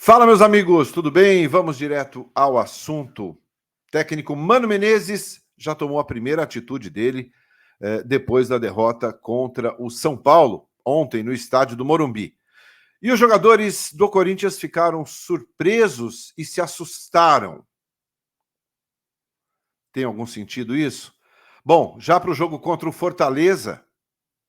Fala, meus amigos, tudo bem? Vamos direto ao assunto. Técnico Mano Menezes já tomou a primeira atitude dele depois da derrota contra o São Paulo, ontem no estádio do Morumbi. E os jogadores do Corinthians ficaram surpresos e se assustaram. Tem algum sentido isso? Bom, já para o jogo contra o Fortaleza,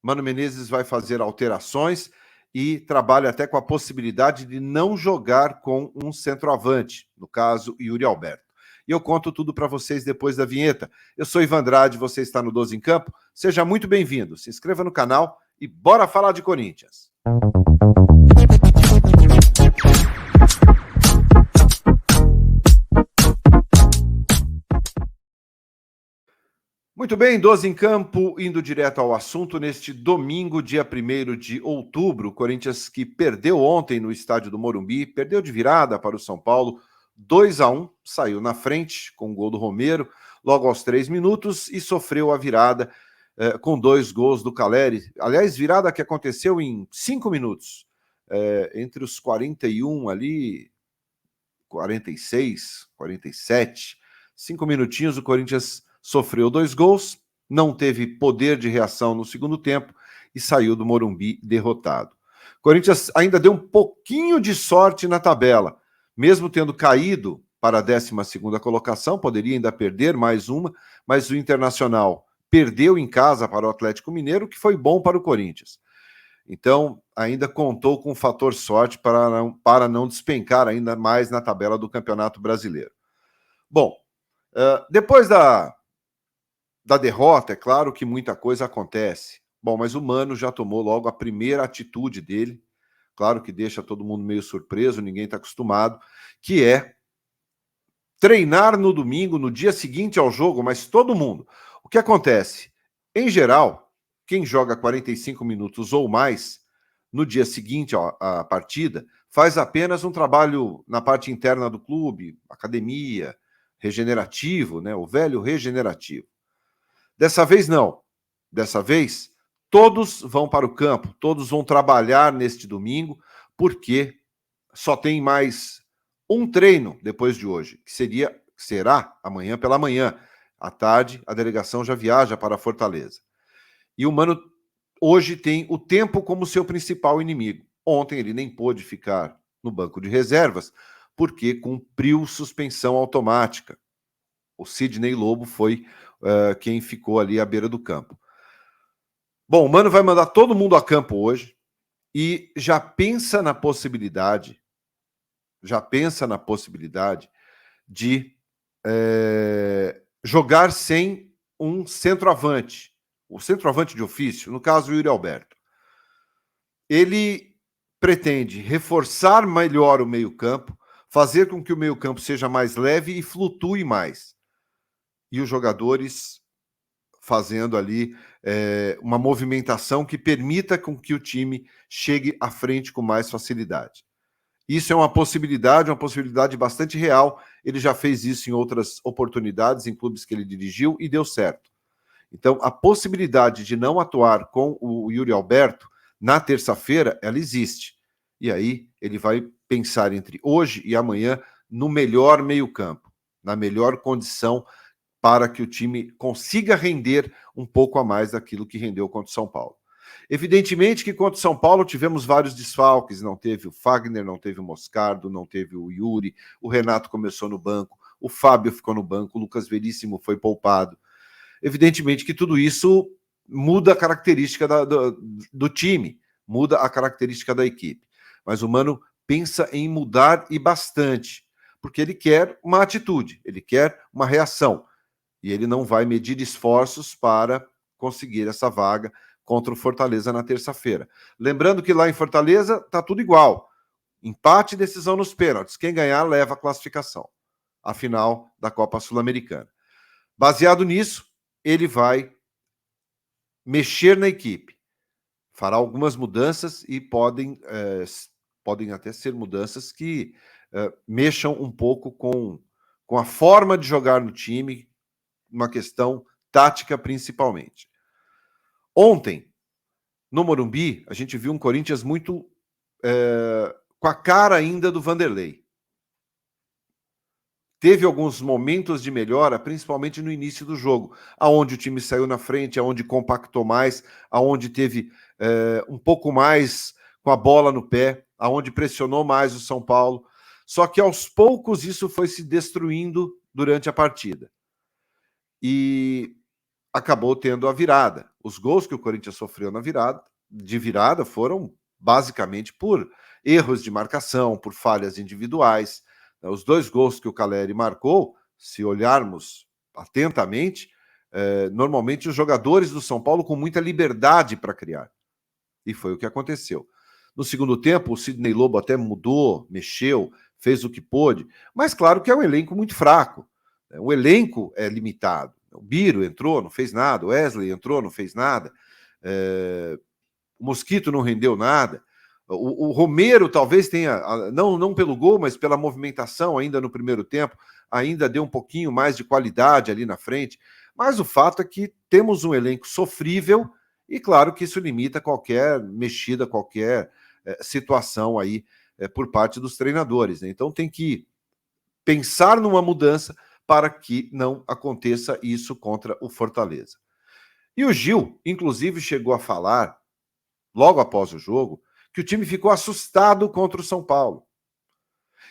Mano Menezes vai fazer alterações e trabalha até com a possibilidade de não jogar com um centroavante, no caso, Yuri Alberto. E eu conto tudo para vocês depois da vinheta. Eu sou Ivan Andrade, você está no 12 em Campo. Seja muito bem-vindo. Se inscreva no canal e bora falar de Corinthians. Muito bem, 12 em Campo, indo direto ao assunto. Neste domingo, dia 1º de outubro, o Corinthians, que perdeu ontem no estádio do Morumbi, perdeu de virada para o São Paulo, 2-1, saiu na frente com o gol do Romero, logo aos 3 minutos, e sofreu a virada com 2 gols do Caleri. Aliás, virada que aconteceu em 5 minutos, entre os 41 ali, 46, 47, 5 minutinhos, o Corinthians sofreu 2 gols, não teve poder de reação no segundo tempo e saiu do Morumbi derrotado. O Corinthians ainda deu um pouquinho de sorte na tabela, mesmo tendo caído para a 12ª colocação, poderia ainda perder mais uma, mas o Internacional perdeu em casa para o Atlético Mineiro, que foi bom para o Corinthians. Então, ainda contou com o fator sorte para não despencar ainda mais na tabela do Campeonato Brasileiro. Bom, depois da derrota, é claro que muita coisa acontece. Bom, mas o Mano já tomou logo a primeira atitude dele, claro que deixa todo mundo meio surpreso, ninguém está acostumado, que é treinar no domingo, no dia seguinte ao jogo, mas todo mundo. O que acontece? Em geral, quem joga 45 minutos ou mais, no dia seguinte à partida, faz apenas um trabalho na parte interna do clube, academia, regenerativo, né? O velho regenerativo. Dessa vez, não. Dessa vez, todos vão para o campo, todos vão trabalhar neste domingo, porque só tem mais um treino depois de hoje, que será amanhã pela manhã. À tarde, a delegação já viaja para Fortaleza. E o Mano hoje tem o tempo como seu principal inimigo. Ontem ele nem pôde ficar no banco de reservas, porque cumpriu suspensão automática. O Sidney Lobo foi quem ficou ali à beira do campo. Bom, o Mano vai mandar todo mundo a campo hoje e já pensa na possibilidade de jogar sem um centroavante, o centroavante de ofício, no caso o Yuri Alberto. Ele pretende reforçar melhor o meio-campo, fazer com que o meio-campo seja mais leve e flutue mais. E os jogadores fazendo ali uma movimentação que permita com que o time chegue à frente com mais facilidade. Isso é uma possibilidade bastante real. Ele já fez isso em outras oportunidades, em clubes que ele dirigiu, e deu certo. Então, a possibilidade de não atuar com o Yuri Alberto na terça-feira, ela existe. E aí, ele vai pensar entre hoje e amanhã no melhor meio-campo, na melhor condição para que o time consiga render um pouco a mais daquilo que rendeu contra o São Paulo. Evidentemente que contra o São Paulo tivemos vários desfalques, não teve o Fagner, não teve o Moscardo, não teve o Yuri, o Renato começou no banco, o Fábio ficou no banco, o Lucas Veríssimo foi poupado. Evidentemente que tudo isso muda a característica do time, muda a característica da equipe. Mas o Mano pensa em mudar e bastante, porque ele quer uma atitude, ele quer uma reação. E ele não vai medir esforços para conseguir essa vaga contra o Fortaleza na terça-feira. Lembrando que lá em Fortaleza está tudo igual. Empate e decisão nos pênaltis. Quem ganhar leva a classificação. A final da Copa Sul-Americana. Baseado nisso, ele vai mexer na equipe. Fará algumas mudanças e podem até ser mudanças que mexam um pouco com a forma de jogar no time, uma questão tática principalmente. Ontem, no Morumbi, a gente viu um Corinthians muito com a cara ainda do Vanderlei. Teve alguns momentos de melhora, principalmente no início do jogo, aonde o time saiu na frente, aonde compactou mais, aonde teve um pouco mais com a bola no pé, aonde pressionou mais o São Paulo. Só que aos poucos isso foi se destruindo durante a partida. E acabou tendo a virada. Os gols que o Corinthians sofreu de virada foram basicamente por erros de marcação, por falhas individuais. Os 2 gols que o Calleri marcou, se olharmos atentamente, normalmente os jogadores do São Paulo com muita liberdade para criar. E foi o que aconteceu. No segundo tempo, o Sidney Lobo até mudou, mexeu, fez o que pôde, mas claro que é um elenco muito fraco. O elenco é limitado. O Biro entrou, não fez nada. O Wesley entrou, não fez nada. O Mosquito não rendeu nada. O Romero talvez tenha, não pelo gol, mas pela movimentação ainda no primeiro tempo, ainda deu um pouquinho mais de qualidade ali na frente. Mas o fato é que temos um elenco sofrível e claro que isso limita qualquer mexida, qualquer situação aí por parte dos treinadores, né? Então tem que pensar numa mudança para que não aconteça isso contra o Fortaleza. E o Gil, inclusive, chegou a falar, logo após o jogo, que o time ficou assustado contra o São Paulo.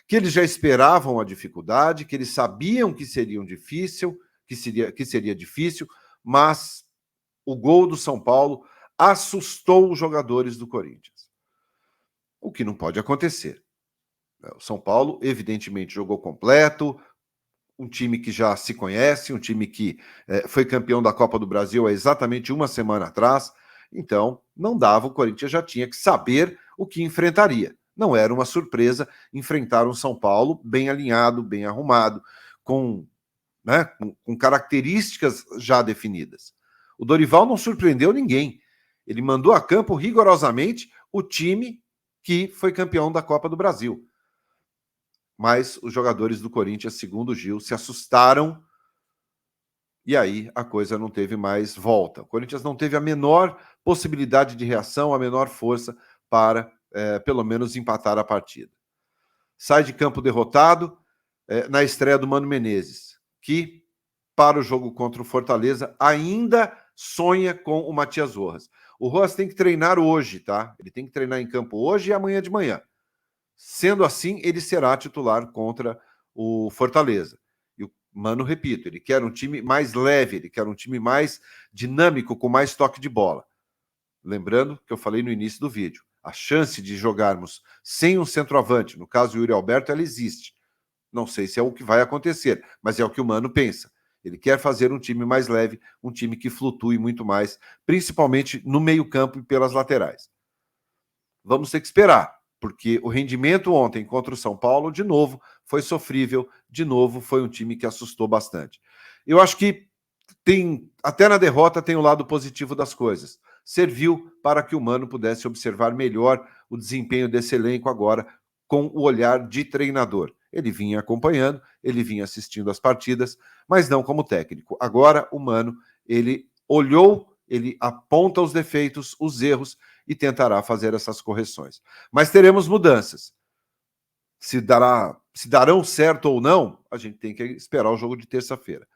Que eles já esperavam a dificuldade, que eles sabiam que seria difícil, mas o gol do São Paulo assustou os jogadores do Corinthians. O que não pode acontecer. O São Paulo, evidentemente, jogou completo, um time que já se conhece, um time que foi campeão da Copa do Brasil há exatamente uma semana atrás. Então, não dava, o Corinthians já tinha que saber o que enfrentaria. Não era uma surpresa enfrentar um São Paulo bem alinhado, bem arrumado, com características já definidas. O Dorival não surpreendeu ninguém. Ele mandou a campo rigorosamente o time que foi campeão da Copa do Brasil. Mas os jogadores do Corinthians, segundo o Gil, se assustaram e aí a coisa não teve mais volta. O Corinthians não teve a menor possibilidade de reação, a menor força para, pelo menos, empatar a partida. Sai de campo derrotado na estreia do Mano Menezes, que, para o jogo contra o Fortaleza, ainda sonha com o Matias Rojas. O Rojas tem que treinar hoje, tá? Ele tem que treinar em campo hoje e amanhã de manhã. Sendo assim, ele será titular contra o Fortaleza. E o Mano, repito, ele quer um time mais leve, ele quer um time mais dinâmico, com mais toque de bola. Lembrando que eu falei no início do vídeo, a chance de jogarmos sem um centroavante, no caso o Yuri Alberto, ela existe. Não sei se é o que vai acontecer, mas é o que o Mano pensa. Ele quer fazer um time mais leve, um time que flutue muito mais, principalmente no meio-campo e pelas laterais. Vamos ter que esperar, porque o rendimento ontem contra o São Paulo, de novo, foi sofrível, de novo, foi um time que assustou bastante. Eu acho que até na derrota tem o lado positivo das coisas. Serviu para que o Mano pudesse observar melhor o desempenho desse elenco agora, com o olhar de treinador. Ele vinha acompanhando, ele vinha assistindo as partidas, mas não como técnico. Agora, o Mano, ele olhou, ele aponta os defeitos, os erros e tentará fazer essas correções. Mas teremos mudanças. Se darão certo ou não, a gente tem que esperar o jogo de terça-feira.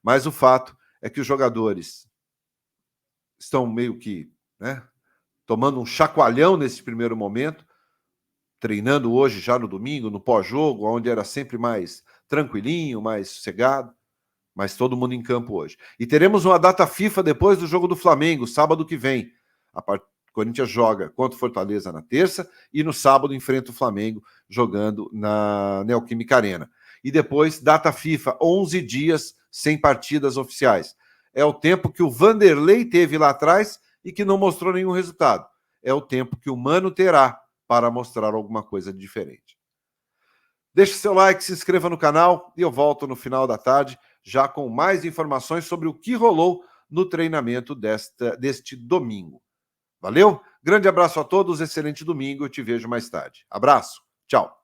Mas o fato é que os jogadores estão meio que tomando um chacoalhão nesse primeiro momento, treinando hoje, já no domingo, no pós-jogo, onde era sempre mais tranquilinho, mais sossegado, mas todo mundo em campo hoje. E teremos uma data FIFA depois do jogo do Flamengo, sábado que vem. O Corinthians joga contra o Fortaleza na terça e no sábado enfrenta o Flamengo jogando na Neoquímica Arena. E depois, data FIFA, 11 dias sem partidas oficiais. É o tempo que o Vanderlei teve lá atrás e que não mostrou nenhum resultado. É o tempo que o Mano terá para mostrar alguma coisa de diferente. Deixe seu like, se inscreva no canal e eu volto no final da tarde já com mais informações sobre o que rolou no treinamento deste domingo. Valeu? Grande abraço a todos, excelente domingo, eu te vejo mais tarde. Abraço, tchau.